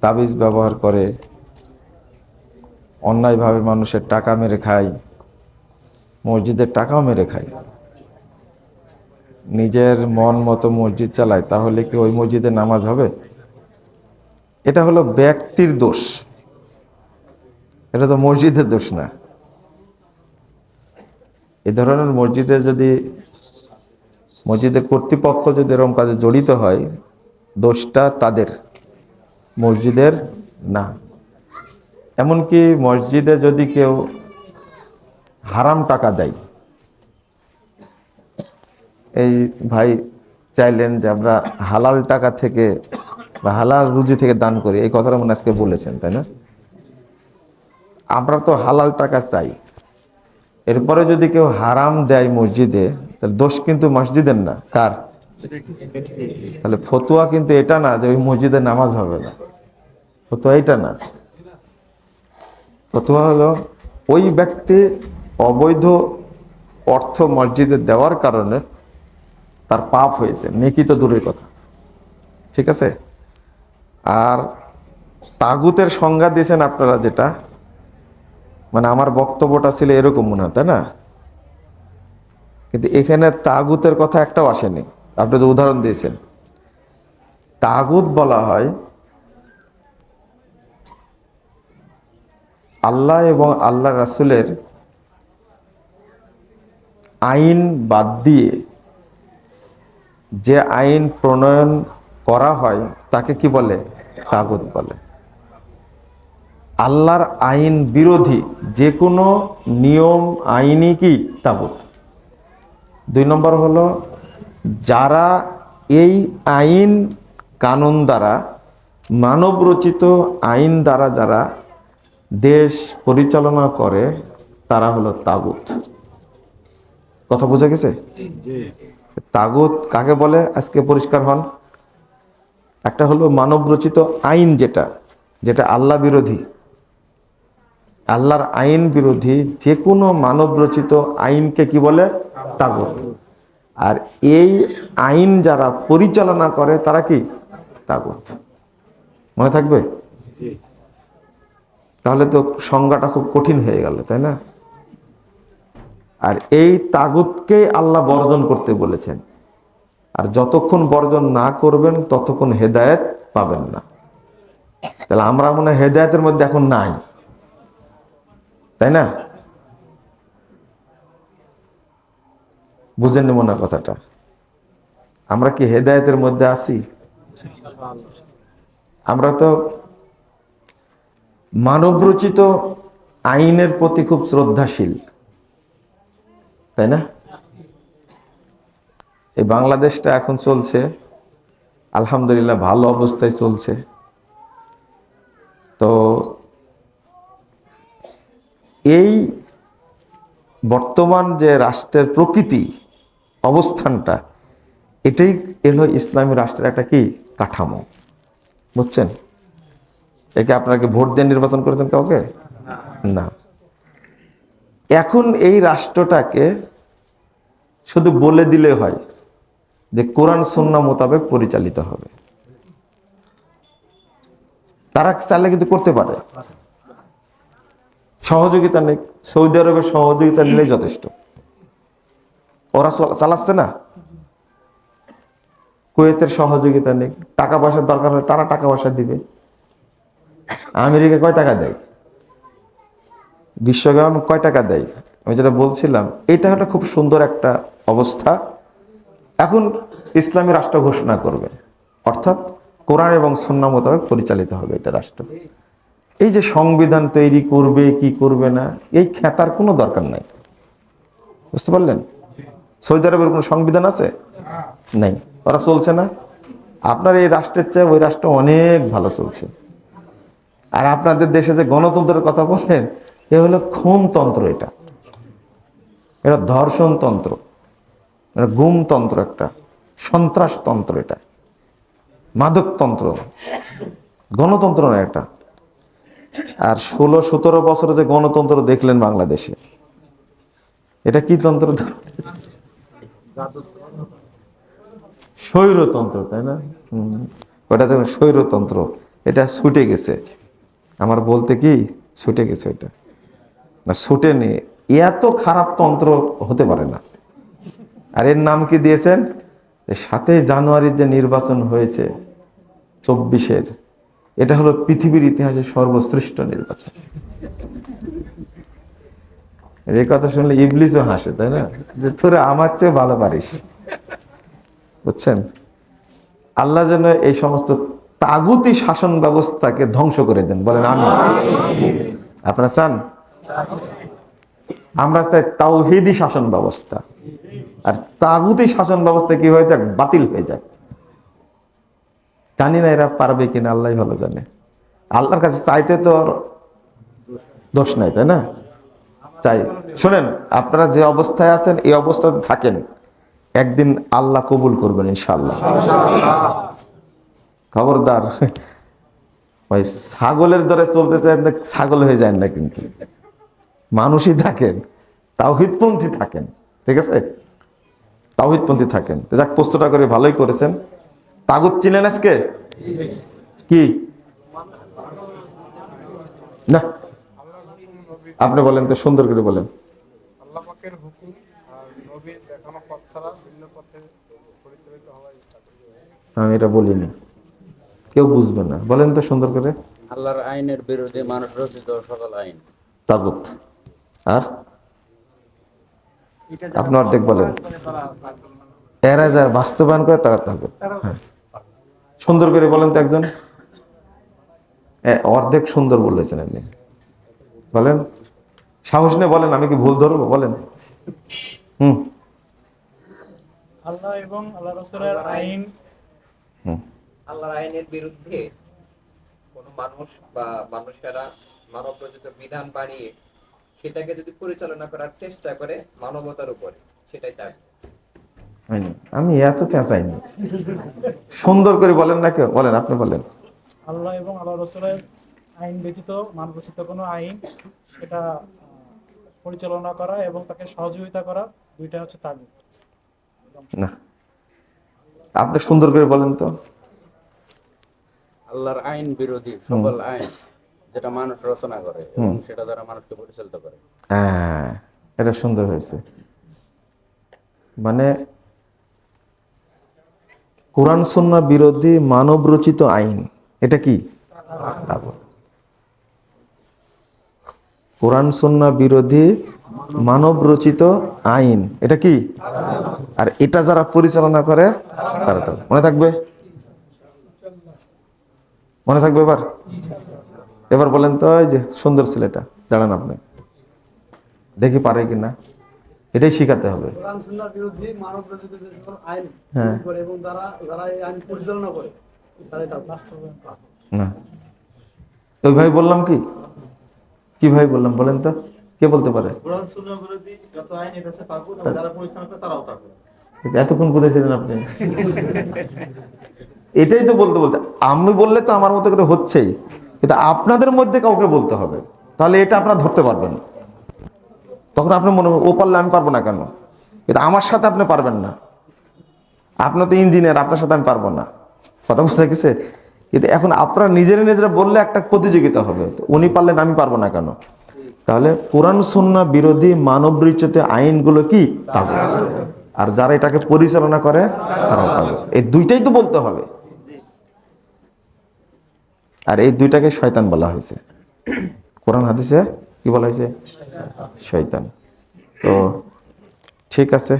তাবিজ ব্যবহার করে, অন্যায়ভাবে মানুষের টাকা মেরে খায়, মসজিদের টাকাও মেরে খায়, নিজের মন মতো মসজিদ চালায়, তাহলে কি ওই মসজিদে নামাজ হবে? এটা হলো ব্যক্তির দোষ, এটা তো মসজিদের দোষ না। এ ধরনের মসজিদের কর্তৃপক্ষ যদি এরকম কাজে জড়িত হয়, দোষটা তাদের, মসজিদের না। এমনকি মসজিদে যদি কেউ হারাম টাকা দেয়, এই ভাই চাইলেন যে আমরা হালাল টাকা থেকে বা হালাল রুজি থেকে দান করি, এই কথাটা মনে আজকে বলেছেন, তাই না? আমরা তো হালাল টাকা চাই, এরপরে যদি কেউ হারাম দেয় মসজিদে, তাহলে দোষ কিন্তু মসজিদের না, কার? তাহলে ফতুয়া কিন্তু এটা না যে ওই মসজিদে নামাজ হবে না, ফতুয়া এটা না। ফতুয়া হলো ওই ব্যক্তি অবৈধ অর্থ মসজিদে দেওয়ার কারণে তার পাপ হয়েছে, নেকি তো দূরের কথা, ঠিক আছে? আর তাগুতের সংজ্ঞা দিয়েছেন আপনারা, যেটা মানে আমার বক্তব্যটা ছিল এরকম মনে হয়, তাই না? কিন্তু এখানে তাগুতের কথা একটাও আসেনি। আপনি যে উদাহরণ দিয়েছেন, তাগুত বলা হয় আল্লাহ এবং আল্লাহ রাসূলের আইন বাদ দিয়ে যে আইন প্রণয়ন করা হয় তাকে কি বলে? তাগুত বলে। আল্লাহর আইন বিরোধী যে কোনো নিয়ম আইনই কি? তাগুত। 2 নম্বর হলো যারা এই আইন কানুন দ্বারা, মানব রচিত আইন দ্বারা যারা দেশ পরিচালনা করে, তারা হলো তাগুত। কথা বোঝা গেছে? তাগুত কাকে বলে আজকে পরিষ্কার হন। একটা হলো মানব রচিত আইন, যেটা আল্লাহ বিরোধী, আল্লাহর আইন বিরোধী যে কোনো মানব রচিত আইনকে কি বলে? তাগুত। আর এই আইন যারা পরিচালনা করে তারা কি? তাগুত। মনে থাকবে? তাহলে তো সংজ্ঞাটা খুব কঠিন হয়ে গেল, তাই না? আর এই তাগুতকে আল্লাহ বর্জন করতে বলেছেন, আর যতক্ষণ বর্জন না করবেন ততক্ষণ হেদায়েত পাবেন না। তাহলে আমরা মনে হয় হেদায়েতের মধ্যে এখন নাই, তাই না? বুঝেননি মনে হয় কথাটা? আমরা কি হেদায়েতের মধ্যে আছি? আমরা তো মানবরচিত আইনের প্রতি খুব শ্রদ্ধাশীল, তাই না? এই বাংলাদেশটা এখন চলছে আলহামদুলিল্লাহ, ভালো অবস্থায় চলছে। তো এই বর্তমান যে রাষ্ট্রের প্রকৃতি, অবস্থানটা, এটাই এলো ইসলামী রাষ্ট্রের একটা কি কাঠামো, বুঝছেন? একে আপনাকে ভোট দিয়ে নির্বাচন করেছেন কাউকে? না। এখন এই রাষ্ট্রটাকে শুধু বলে দিলে হয় যে কোরআন সুন্নাহ মোতাবেক পরিচালিত হবে, তারা চাইলে কিন্তু করতে পারে। সহযোগিতা নেই, সৌদি আরবের সহযোগিতা নিলেই যথেষ্ট। ওরা চালাচ্ছে না। কুয়েতের সহযোগিতা নেই, টাকা পয়সার দরকার হলে তারা টাকা পয়সা দিবে। আমেরিকা কয় টাকা দেয়? বিশ্বব্যাংক কয় টাকা দেয়? আমি যেটা বলছিলাম, এটা একটা খুব সুন্দর একটা অবস্থা। এখন ইসলামী রাষ্ট্র ঘোষণা করবে, অর্থাৎ কোরআন এবং সুন্নাহ মোতাবেক পরিচালিত হবে এটা রাষ্ট্র। এই যে সংবিধান তৈরি করবে কি করবে না, এই খেতার কোনো দরকার নাই, বুঝতে পারলেন? সৌদি আরবের কোনো সংবিধান আছে? নেই, ওরা চলছে না। আপনার এই রাষ্ট্রের চেয়ে ওই রাষ্ট্র অনেক ভালো চলছে। আর আপনাদের দেশে যে গণতন্ত্রের কথা বললেন, এ হলো খুনতন্ত্র, এটা ধর্ষণতন্ত্র, এটা গুমতন্ত্র, একটা সন্ত্রাসতন্ত্র, এটা মাদকতন্ত্র, গণতন্ত্র না এটা। আর 16-17 বছরে যে গণতন্ত্র দেখলেন বাংলাদেশে, এটা কি তন্ত্র? স্বৈরতন্ত্র, তাই না? ওটা দেখুন স্বৈরতন্ত্র, এটা ছুটে গেছে, আমার বলতে কি ছুটে গেছে, এটা না ছুটে নিয়ে এত খারাপ তন্ত্র হতে পারে না। আর এর নাম কি দিয়েছেন? 7 জানুয়ারির যে নির্বাচন হয়েছে 24-এর, এটা হলো পৃথিবীর ইতিহাসে সর্বশ্রেষ্ঠ নির্বাচন। এই কথা শুনলে ইবলিসও হাসে, তাই না, যে তোরা আমার চেয়ে ভালো পারিস। বুঝছেন? আল্লাহ যেন এই সমস্ত তাগুতি শাসন ব্যবস্থাকে ধ্বংস করে দেন, বলেন আমি। আপনারা চান? আমরা চাই তাওহীদি শাসন ব্যবস্থা, আর তাগুতি শাসন ব্যবস্থা কি হয়ে যাক, বাতিল হয়ে যাক। জানি না এরা পারবে কিনা, আল্লাহ ভালো জানে। আল্লাহর কাছে চাইতে তো আর দোষ নাই, তাই না? চাই। শোনেন, আপনারা যে অবস্থায় আছেন এই অবস্থাতে থাকেন, একদিন আল্লাহ কবুল করবেন ইনশাআল্লাহ। খবরদার ভাই, ছাগলের দরে চলতে চান, ছাগল হয়ে যায় না, কিন্তু মানুষই থাকেন, তাওহীদপন্থী থাকেন, ঠিক আছে? তাওহীদপন্থী থাকেন। যাক, প্রশ্নটা করে ভালোই করেছেন। তাগুত চিনেন আজকে কি? না, আপনি বলেন তো, সুন্দর করে বলেন। আল্লাহ পাকের হুকুম আর নবীর দেখানো পথ ছাড়া ভিন্ন পথে পরিচালিত হওয়াই তাগুত। আমি এটা বলিনি, কেউ বুঝবে না, বলেন তো সুন্দর করে। আল্লাহর আইনের বিরুদ্ধে মানুষ রচিত সকল আইন তাগুত। আর আপনি অর্ধেক বলেন, এরা যা বাস্তবায়ন করে তারা তাগুত। হ্যাঁ, সুন্দর করে বলেন তো একজন। অর্ধেক সুন্দর বলেছেন আপনি, বলেন, সাহস নিয়ে বলেন, আমি কি ভুল ধরবো? বলেন। আল্লাহ এবং আল্লাহ রাসূলের আইন, আল্লাহর আইনের বিরুদ্ধে কোনো মানুষ বা মানুষেরা মানব রচিত বিধান বানিয়ে সেটাকে যদি পরিচালনা করার চেষ্টা করে মানবতার উপরে, সেটাই তার। আমি এত পেঁচাইনি, সুন্দর করে বলেন না কেউ, বলেন, আপনি বলেন। আল্লাহ এবং আল্লাহ রাসূলের আইন ব্যতীত মানব রচিত কোনো আইন সেটা পরিচালনা করা এবং তাকে সহযোগিতা করা, দুইটা হচ্ছে তাগুত। না, আপনি সুন্দর করে বলেন তো। আল্লাহর আইন বিরোধী সকল আইন যেটা মানুষ রচনা করে এবং সেটা দ্বারা মানুষকে পরিচালিত করে। হ্যাঁ, এটা সুন্দর হয়েছে। মানে কোরআন সুন্নাহ বিরোধী মানব রচিত আইন, এটা কি? তাগুত। কোরআন সুন্নাহ বিরোধী মানব রচিত আইন, এটা কি? আর এটা যারা পরিচালনা করে তারা তাগুত। মনে থাকবে? মনে থাকবে? এবার এবার বলেন তো, এই যে সুন্দর ছেলেটা, দাঁড়ান আপনি, দেখি পারে কিনা, এটাই শিখাতে হবে। কোরআন সুন্নাহর বিরুদ্ধে মানব রচিত যে সকল আইন হ্যাঁ। করে এবং যারা এই আইন পরিচালনা করে তারাই তার বাস্তবায়ন করে। না, ওইভাবে বললাম কি? কিভাবে বললাম বলেন তো, কে বলতে পারে? কোরআন সুন্নাহ বিরোধী যত আইন এটা হচ্ছে তাগুত, আর যারা পরিচালনা করে তারাও তাগুত। এতক্ষণ বুঝেছিলেন আপনি? এটাই তো বলতে বলছে। আমি বললে তো আমার মতো করে হচ্ছেই, কিন্তু আপনাদের মধ্যে কাউকে বলতে হবে, তাহলে এটা আপনারা ধরতে পারবেন। তখন আপনার মনে হবে ও পারলে আমি পারবো না কেন, কিন্তু আমার সাথে আপনি পারবেন না। আপনার তো ইঞ্জিনিয়ার, আপনার সাথে আমি পারবো না, কথা বুঝতে গেছে? কিন্তু এখন আপনারা নিজেরা বললে একটা প্রতিযোগিতা হবে, তো উনি পারলেন আমি পারবো না কেন। তাহলে কোরআন সুন্নাহ বিরোধী মানব রচিত আইনগুলো কি? তাগুত। আর যারা এটাকে পরিচালনা করে তারাও তাগুত। এই দুইটাই তো বলতে হবে। আর এই দুইটাকে শয়তান বলা হয়েছে, কোরআন হাদিসে কি বলা হয়েছে? শয়তান। তো ঠিক আছে।